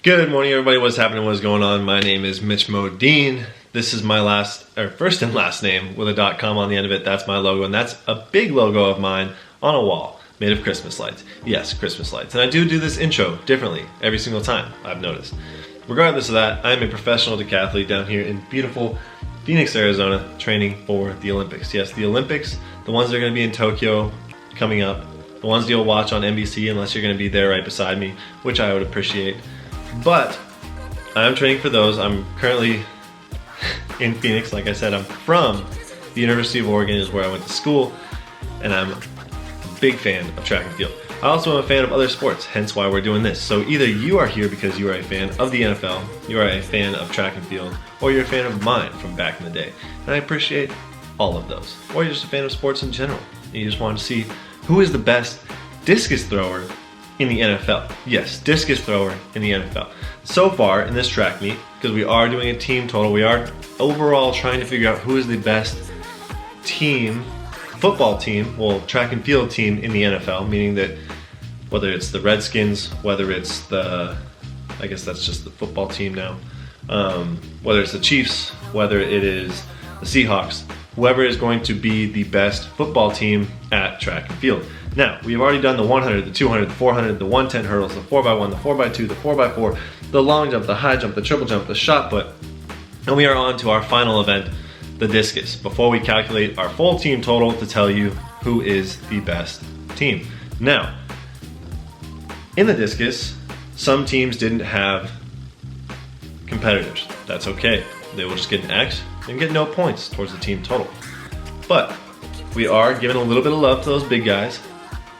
Good morning, everybody. What's happening? What's going on? My name is Mitch Modin. This is my first and last name with a .com on the end of it. That's my logo, and that's a big logo of mine on a wall made of Christmas lights. Yes, Christmas lights. And I do this intro differently every single time, I've noticed. Regardless of that, I'm a professional decathlete down here in beautiful Phoenix, Arizona, training for the Olympics. Yes, the Olympics, the ones that are going to be in Tokyo coming up, the ones that you'll watch on NBC unless you're going to be there right beside me, which I would appreciate. But I'm training for those. I'm currently in Phoenix. Like I said, I'm from the University of Oregon is where I went to school, and I'm a big fan of track and field. I also am a fan of other sports, hence why we're doing this. So either you are here because you are a fan of the NFL, you are a fan of track and field, or you're a fan of mine from back in the day. And I appreciate all of those. Or you're just a fan of sports in general, and you just want to see who is the best discus thrower in the NFL. Yes, discus thrower in the NFL. So far in this track meet, because we are doing a team total, we are overall trying to figure out who is the best team, football team, well, track and field team in the NFL, meaning that whether it's the Redskins, whether it's the, I guess that's just the football team now, whether it's the Chiefs, whether it is the Seahawks, whoever is going to be the best football team at track and field. Now, we've already done the 100, the 200, the 400, the 110 hurdles, the 4x1, the 4x2, the 4x4, the long jump, the high jump, the triple jump, the shot put, and we are on to our final event, the discus, before we calculate our full team total to tell you who is the best team. Now, in the discus, some teams didn't have competitors. That's okay. They will just get an X and get no points towards the team total. But we are giving a little bit of love to those big guys.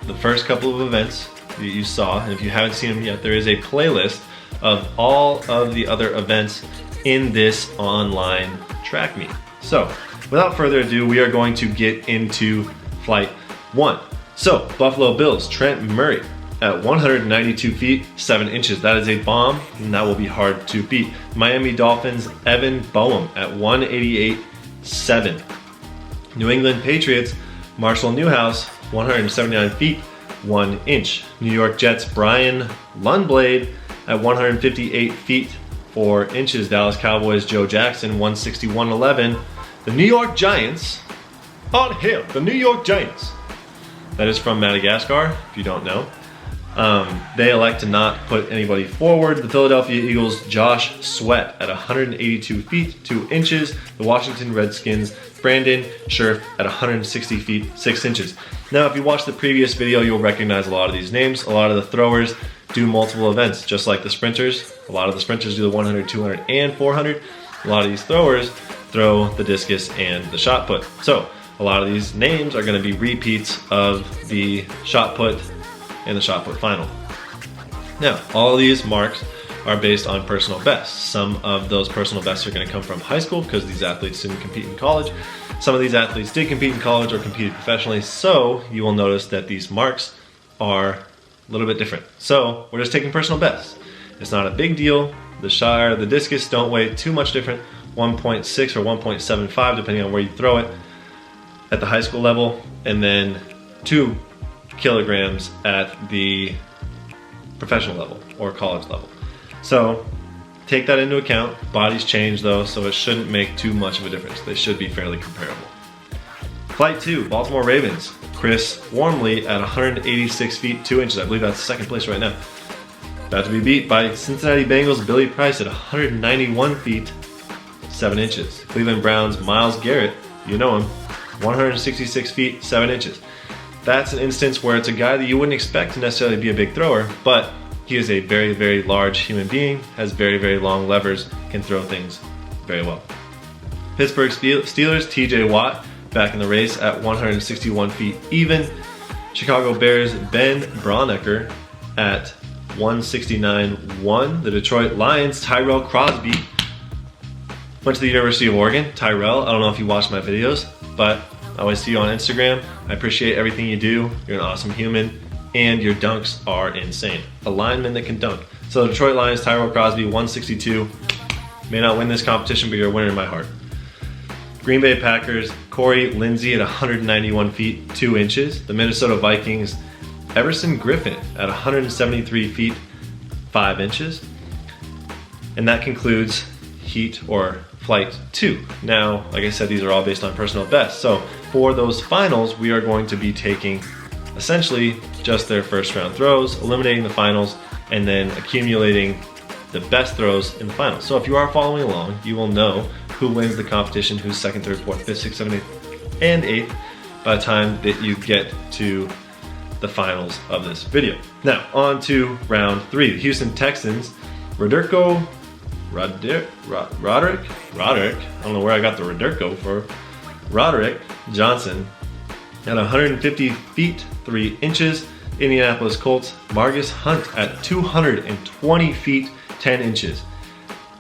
The first couple of events that you saw, and if you haven't seen them yet, there is a playlist of all of the other events in this online track meet. So, without further ado, we are going to get into flight 1. So, Buffalo Bills, Trent Murray at 192 feet, 7 inches. That is a bomb, and that will be hard to beat. Miami Dolphins, Evan Boehm at 188.7. New England Patriots, Marshall Newhouse, 179 feet, 1 inch. New York Jets, Brian Lundblade at 158 feet, 4 inches. Dallas Cowboys, Joe Jackson, 161.11. The New York Giants, on hill, the New York Giants. That is from Madagascar, if you don't know. They elect to not put anybody forward. The Philadelphia Eagles, Josh Sweat at 182 feet, 2 inches. The Washington Redskins, Brandon Scherf at 160 feet, 6 inches. Now, if you watched the previous video, you'll recognize a lot of these names. A lot of the throwers do multiple events, just like the sprinters. A lot of the sprinters do the 100, 200, and 400. A lot of these throwers throw the discus and the shot put. So, a lot of these names are going to be repeats of the shot put and the shot put final. Now, all of these marks are based on personal bests. Some of those personal bests are going to come from high school because these athletes didn't compete in college. Some of these athletes did compete in college or competed professionally, so you will notice that these marks are a little bit different. So we're just taking personal bests. It's not a big deal. The discus don't weigh too much different, 1.6 or 1.75 depending on where you throw it at the high school level, and then 2 kilograms at the professional level or college level. So take that into account. Bodies change though, so it shouldn't make too much of a difference. They should be fairly comparable. Flight 2, Baltimore Ravens, Chris Wormley at 186 feet, 2 inches. I believe that's second place right now. About to be beat by Cincinnati Bengals, Billy Price at 191 feet, 7 inches. Cleveland Browns, Myles Garrett, you know him, 166 feet, 7 inches. That's an instance where it's a guy that you wouldn't expect to necessarily be a big thrower, but he is a very, very large human being, has very, very long levers, can throw things very well. Pittsburgh Steelers, TJ Watt, back in the race at 161 feet even. Chicago Bears, Ben Braunecker at 169.1. The Detroit Lions, Tyrell Crosby, went to the University of Oregon. Tyrell, I don't know if you watch my videos, but I always see you on Instagram. I appreciate everything you do. You're an awesome human, and your dunks are insane. A lineman that can dunk. So the Detroit Lions, Tyrell Crosby, 162. May not win this competition, but you're a winner in my heart. Green Bay Packers, Corey Lindsey at 191 feet, 2 inches. The Minnesota Vikings, Everson Griffin at 173 feet, 5 inches. And that concludes heat or flight 2. Now, like I said, these are all based on personal best. So for those finals, we are going to be taking essentially just their first round throws, eliminating the finals, and then accumulating the best throws in the finals. So if you are following along, you will know who wins the competition, who's second, third, fourth, fifth, sixth, seventh, eighth, and eighth by the time that you get to the finals of this video. Now, on to round 3. The Houston Texans, Roderick, I don't know where I got the Roderick for, Roderick Johnson at 150 feet 3 inches. Indianapolis Colts, Margus Hunt at 220 feet 10 inches.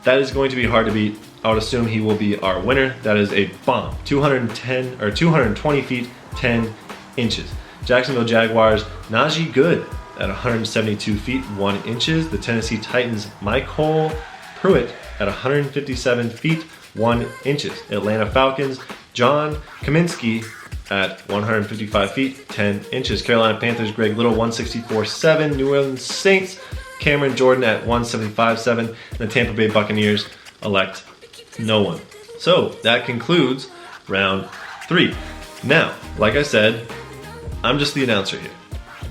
That is going to be hard to beat. I would assume he will be our winner. That is a bomb. 220 feet 10 inches. Jacksonville Jaguars, Najee Good at 172 feet 1 inches. The Tennessee Titans, Michael Pruitt at 157 feet 1 inches. Atlanta Falcons, John Kaminsky at 155 feet 10 inches. Carolina Panthers, Greg Little, 164.7. New Orleans Saints, Cameron Jordan at 175.7. And the Tampa Bay Buccaneers elect no one. So that concludes round 3. Now, like I said, I'm just the announcer here.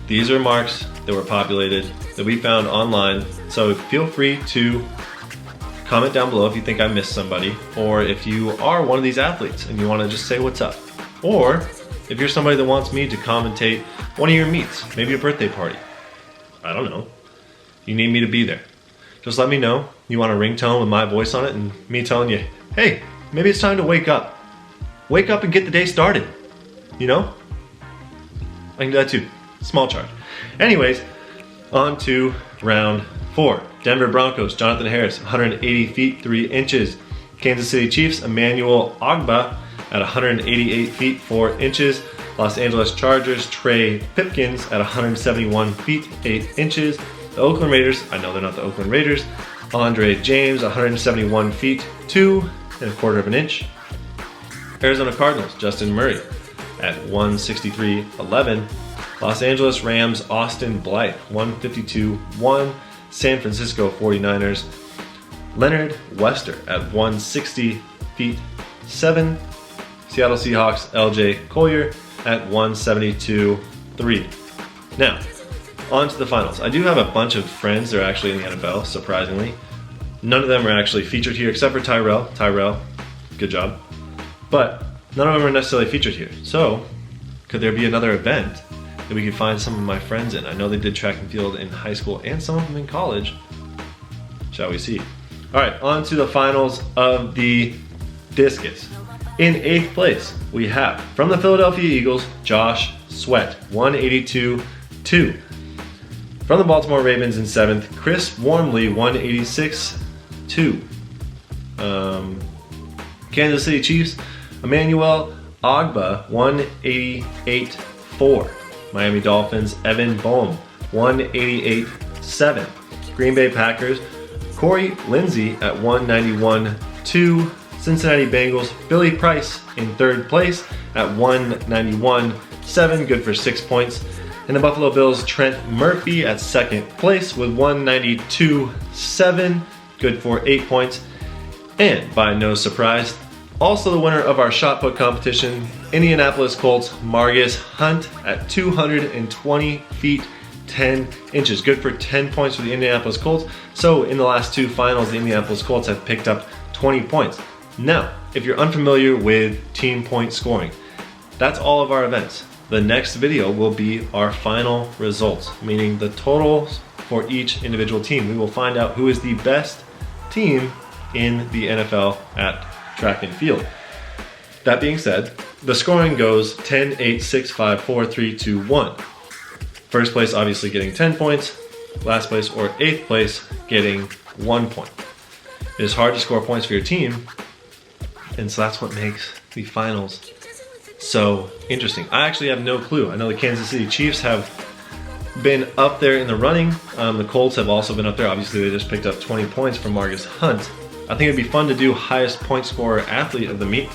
These are marks that were populated, that we found online. So feel free to comment down below if you think I missed somebody, or if you are one of these athletes and you want to just say what's up. Or if you're somebody that wants me to commentate one of your meets, maybe a birthday party. I don't know. You need me to be there. Just let me know. You want a ringtone with my voice on it and me telling you, hey, maybe it's time to wake up. Wake up and get the day started. You know? I can do that too. Small charge. Anyways, on to round 4. Denver Broncos, Jonathan Harris, 180 feet 3 inches. Kansas City Chiefs, Emmanuel Ogbah at 188 feet 4 inches. Los Angeles Chargers, Trey Pipkins at 171 feet 8 inches. The Oakland Raiders, I know they're not the Oakland Raiders, Andre James, 171 feet 2¼ of an inch. Arizona Cardinals, Justin Murray at 163.11. Los Angeles Rams, Austin Blythe, 152.1. San Francisco 49ers, Leonard Wester at 160 feet 7. Seattle Seahawks, LJ Collier at 172.3. Now, on to the finals. I do have a bunch of friends that are actually in the NFL, surprisingly. None of them are actually featured here except for Tyrell. Tyrell, good job. But none of them are necessarily featured here. So, could there be another event that we could find some of my friends in? I know they did track and field in high school and some of them in college. Shall we see? All right, on to the finals of the discus. In 8th place, we have, from the Philadelphia Eagles, Josh Sweat, 182.2. From the Baltimore Ravens in 7th, Chris Wormley, 186.2. Kansas City Chiefs, Emmanuel Ogbah, 188.4. Miami Dolphins, Evan Boehm, 188.7. Green Bay Packers, Corey Lindsey at 191.2. Cincinnati Bengals, Billy Price in 3rd place at 191.7, good for 6 points. And the Buffalo Bills, Trent Murphy at 2nd place with 192.7, good for 8 points. And by no surprise, also the winner of our shot put competition, Indianapolis Colts, Margus Hunt at 220 feet 10 inches, good for 10 points for the Indianapolis Colts. So in the last 2 finals, the Indianapolis Colts have picked up 20 points. Now, if you're unfamiliar with team point scoring, that's all of our events. The next video will be our final results, meaning the totals for each individual team. We will find out who is the best team in the NFL at track and field. That being said, the scoring goes 10, 8, 6, 5, 4, 3, 2, 1. First place obviously getting 10 points, last place or 8th place getting 1 point. It is hard to score points for your team, and so that's what makes the finals so interesting. I actually have no clue. I know the Kansas City Chiefs have been up there in the running. The Colts have also been up there. Obviously, they just picked up 20 points from Margus Hunt. I think it'd be fun to do highest point scorer athlete of the meet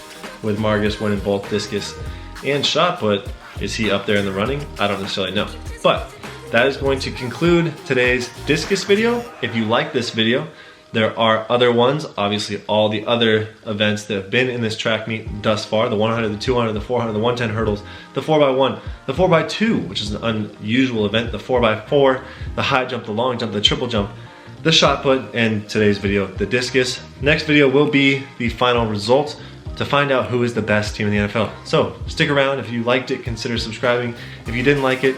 with Margus winning both discus and shot put. Is he up there in the running? I don't necessarily know. But that is going to conclude today's discus video. If you like this video, There are other ones, obviously all the other events that have been in this track meet thus far, the 100, the 200, the 400, the 110 hurdles, the 4x1, the 4x2, which is an unusual event, the 4x4, the high jump, the long jump, the triple jump, the shot put, and today's video, the discus. Next video will be the final results to find out who is the best team in the NFL. So stick around. If you liked it, consider subscribing. If you didn't like it,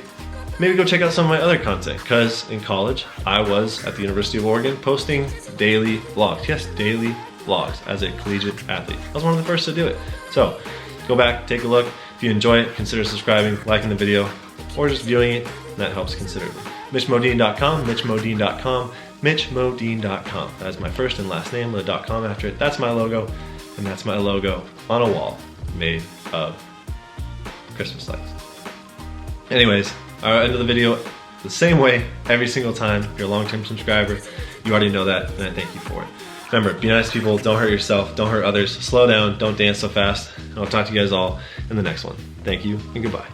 maybe go check out some of my other content, because in college, I was at the University of Oregon posting daily vlogs. Yes, daily vlogs as a collegiate athlete. I was one of the first to do it. So go back, take a look. If you enjoy it, consider subscribing, liking the video, or just viewing it. That helps considerably. MitchModin.com, MitchModin.com, MitchModin.com. That's my first and last name with a .com after it. That's my logo, and that's my logo on a wall made of Christmas lights. Anyways, I'll end the video the same way every single time. If you're a long-term subscriber, you already know that, and I thank you for it. Remember, be nice to people, don't hurt yourself, don't hurt others, slow down, don't dance so fast. I'll talk to you guys all in the next one. Thank you, and goodbye.